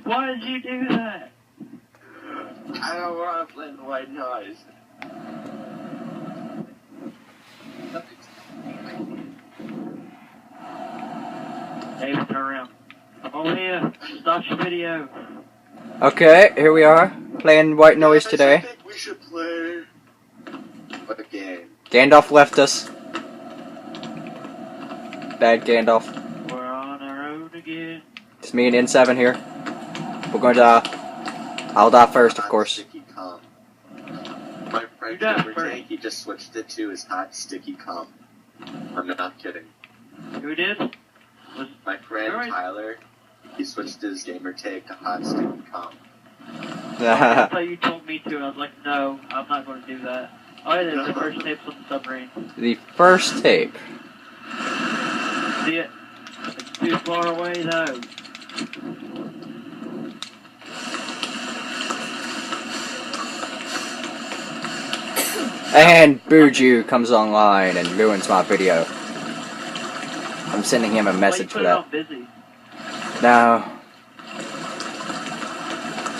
Why did you do that? I don't want to play the white noise. David, turn around. Oh here, start your video. Okay, here we are, playing White Noise today. I think we should play a game. Gandalf left us. Bad Gandalf. We're on our own again. It's me and N7 here. We're going to I'll die first, of Hot course. Sticky cum. My friend You died Timber first. Tank, he just switched it to his hot sticky cum. I'm not kidding. Who did? Was My friend Alright. Tyler, he switched his gamer tag to hot sticky cum. I thought you told me to, and I was like, no, I'm not going to do that. Oh, yeah, there's the first tapes on the submarine. The first tape. See it? It's too far away, though. And Buju comes online and ruins my video. I'm sending him a message for that. Why you put it on busy? No.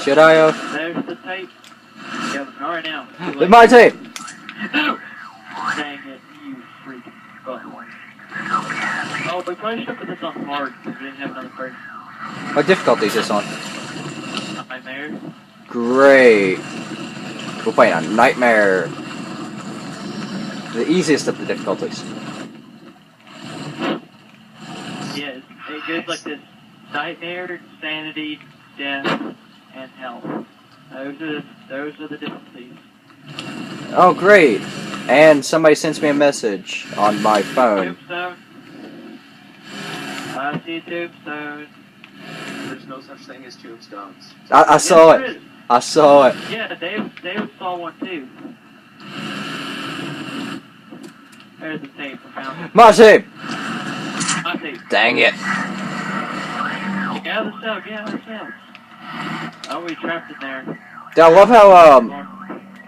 Should I have? There's the tape. Yeah, alright now. With my tape! No! Dang it, you freak. Oh, we probably should have put this on hard, because we didn't have another person. What difficulty is this on? Nightmare. Great. We're playing on Nightmare. The easiest of the difficulties. Yeah, it goes like this. Nightmare, sanity, death, and health. Those are the difficulties. Oh, great. And somebody sends me a message on my phone. Tombstone. I see a tombstone. There's no such thing as tombstones. I saw Yes, there it. is. I saw it. Yeah, David saw one too. There's the tape. I found it. My tape! My tape. Dang it. Get out of the cell, get out of the cell. Oh, we trapped in there. I love how,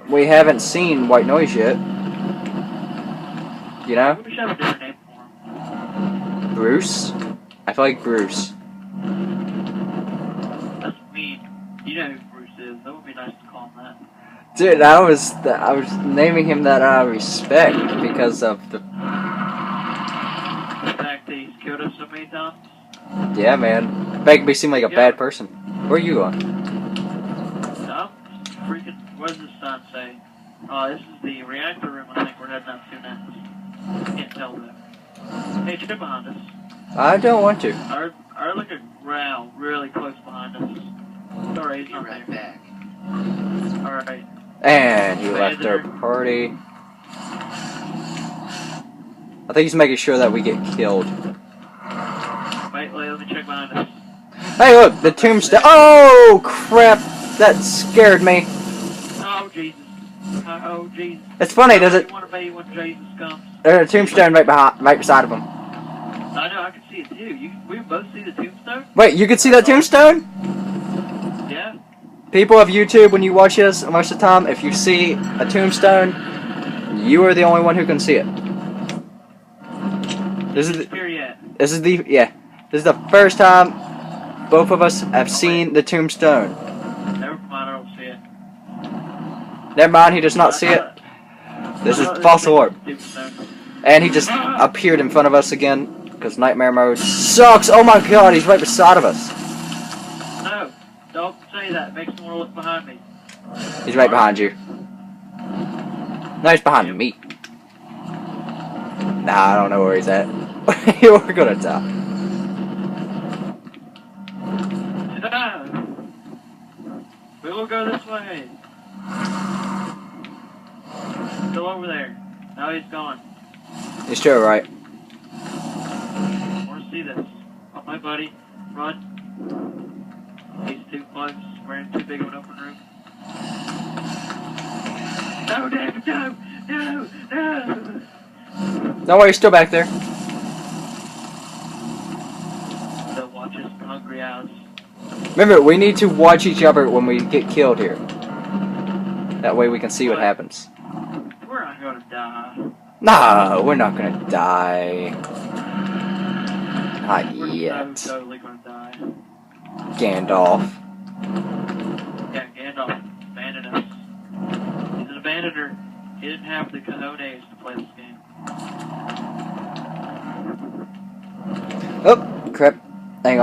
we haven't seen White Noise yet. You know? We should have a different name for him. Bruce? I feel like Bruce. That's mean. You know who Bruce is. That would be nice to call him that. Dude, I was naming him that out of respect because of the... The fact that he's killed us so many times. Yeah, man. Make me seem like a bad person. Where are you going? No, freaking. What does the sign say? Oh, this is the reactor room. I think we're heading up to next. Can't tell though. Hey, check behind us. I don't want to. Our like a growl really close behind us. Sorry, he's Be not right there. back. Alright. And he left our party. I think he's making sure that we get killed. Wait, let me check behind us. Hey, look, the tombstone. Oh, crap. That scared me. Oh, Jesus. Oh, Jesus. It's funny, does it? You want to be when Jesus comes? There's a tombstone right beside of him. I know, I can see it too. We both see the tombstone? Wait, you can see that tombstone? Yeah. People of YouTube, when you watch this, most of the time, if you see a tombstone, you are the only one who can see it. This is the first time both of us have seen the tombstone. Never mind, I don't see it. Never mind, he does not see it. This is false alarm. Tombstone. And he just appeared in front of us again, because Nightmare Mode sucks. Oh my god, he's right beside of us. No, don't say that. It makes me want to look behind me. He's right behind you. No, he's behind me. Nah, I don't know where he's at. We're gonna die. We will go this way. Still over there. Now he's gone. He's still right. I want to see this. Oh, my buddy. Run. He's too close. We're in too big of an open room. No, David, no! No! No! Don't worry, he's still back there. They'll watch us hungry eyes. Remember, we need to watch each other when we get killed here. That way we can see what happens. We're not gonna die. No, we're not gonna die. Not We're yet. so totally gonna die. Gandalf. Yeah, Gandalf abandoned us. He's an abandoner. He didn't have the cojones to play this game. Oh, crap.